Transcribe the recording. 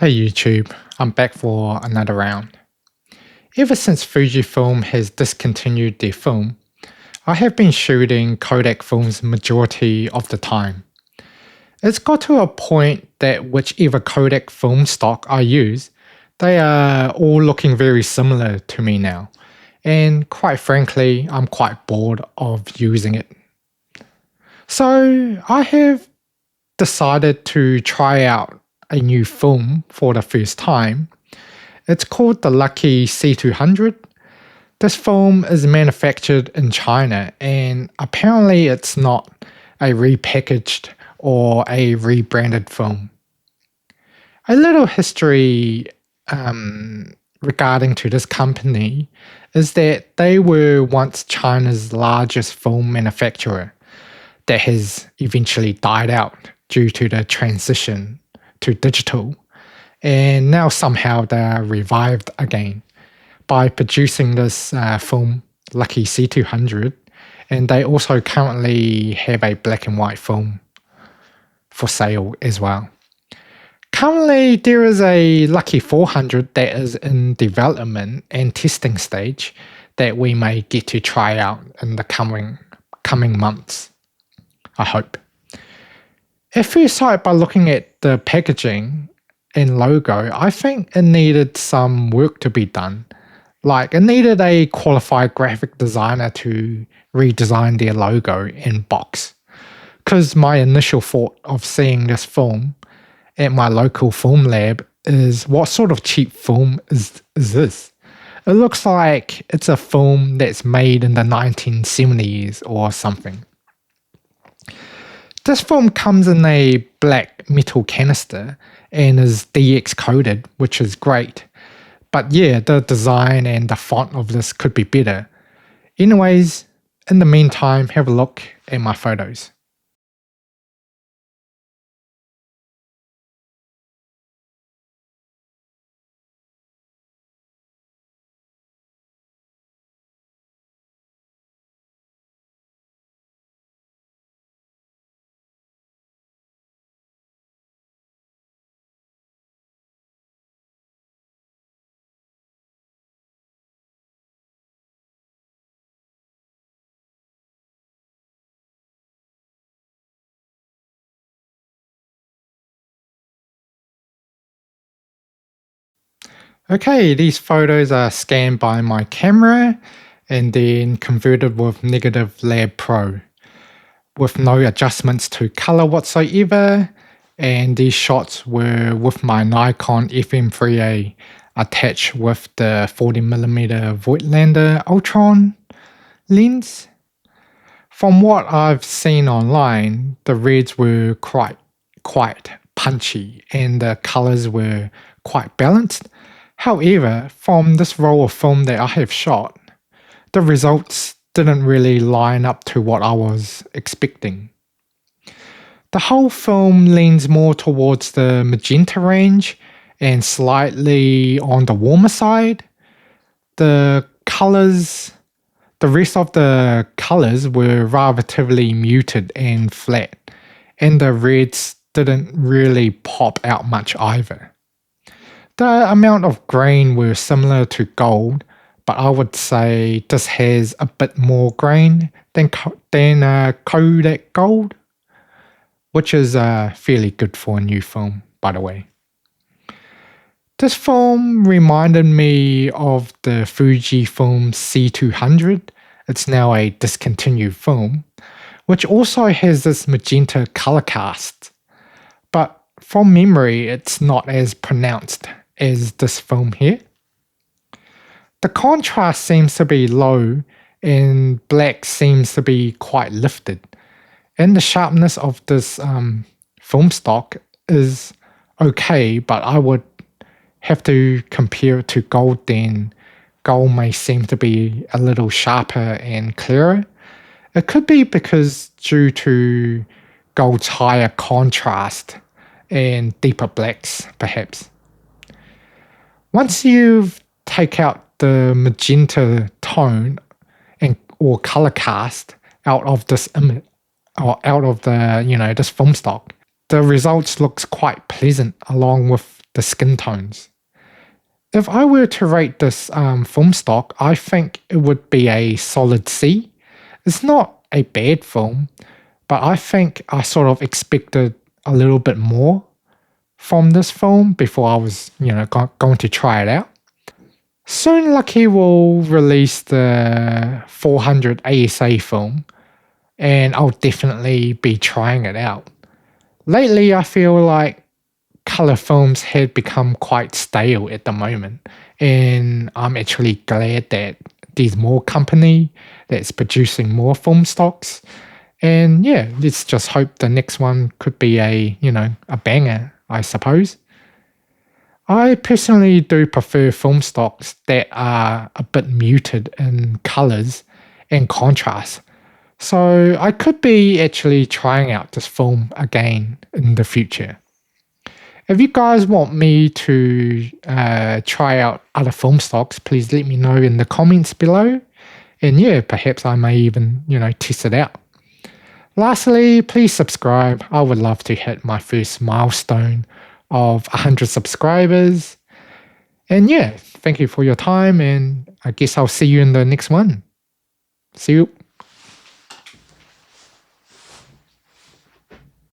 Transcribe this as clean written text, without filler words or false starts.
Hey YouTube, I'm back for another round. Ever since Fujifilm has discontinued their film, I have been shooting Kodak films majority of the time. It's got to a point that whichever Kodak film stock I use, they are all looking very similar to me now. And quite frankly, I'm quite bored of using it. So I have decided to try out a new film for the first time. It's called the Lucky C200. This film is manufactured in China and apparently it's not a repackaged or a rebranded film. A little history regarding to this company is that they were once China's largest film manufacturer that has eventually died out due to the transition to digital, and now somehow they are revived again by producing this film Lucky C200, and they also currently have a black and white film for sale as well. Currently there is a Lucky 400 that is in development and testing stage that we may get to try out in the coming months, I hope. At first sight, by looking at the packaging and logo, I think it needed some work to be done. Like, it needed a qualified graphic designer to redesign their logo and box. Because my initial thought of seeing this film at my local film lab is, what sort of cheap film is this? It looks like it's a film that's made in the 1970s or something. This film comes in a black metal canister and is DX coded, which is great. But yeah, the design and the font of this could be better. Anyways, in the meantime, have a look at my photos. Okay, these photos are scanned by my camera and then converted with Negative Lab Pro with no adjustments to color whatsoever, and these shots were with my Nikon FM3A attached with the 40mm Voigtlander Ultron lens. From what I've seen online, the reds were quite punchy and the colors were quite balanced. However, from this roll of film that I have shot, the results didn't really line up to what I was expecting. The whole film leans more towards the magenta range and slightly on the warmer side. The rest of the colors were relatively muted and flat, and the reds didn't really pop out much either. The amount of grain were similar to gold, but I would say this has a bit more grain than Kodak gold, which is fairly good for a new film, by the way. This film reminded me of the Fujifilm C200. It's now a discontinued film, which also has this magenta color cast, but from memory it's not as pronounced as this film here. The contrast seems to be low and black seems to be quite lifted, and the sharpness of this film stock is okay, but I would have to compare it to gold. Then gold may seem to be a little sharper and clearer. It could be because due to gold's higher contrast and deeper blacks, perhaps. Once you take out the magenta tone or color cast out of this image, or out of the this film stock, the results looks quite pleasant along with the skin tones. If I were to rate this film stock, I think it would be a solid C. It's not a bad film, but I think I sort of expected a little bit more from this film before I was, going to try it out. Soon Lucky will release the 400 ASA film, and I'll definitely be trying it out. Lately, I feel like color films had become quite stale at the moment, and I'm actually glad that there's more company that's producing more film stocks. And yeah, let's just hope the next one could be a banger, I suppose. I personally do prefer film stocks that are a bit muted in colors and contrast. So I could be actually trying out this film again in the future. If you guys want me to try out other film stocks, please let me know in the comments below. And yeah, perhaps I may even, test it out. Lastly, please subscribe. I would love to hit my first milestone of 100 subscribers. And yeah, thank you for your time, and I guess I'll see you in the next one. See you.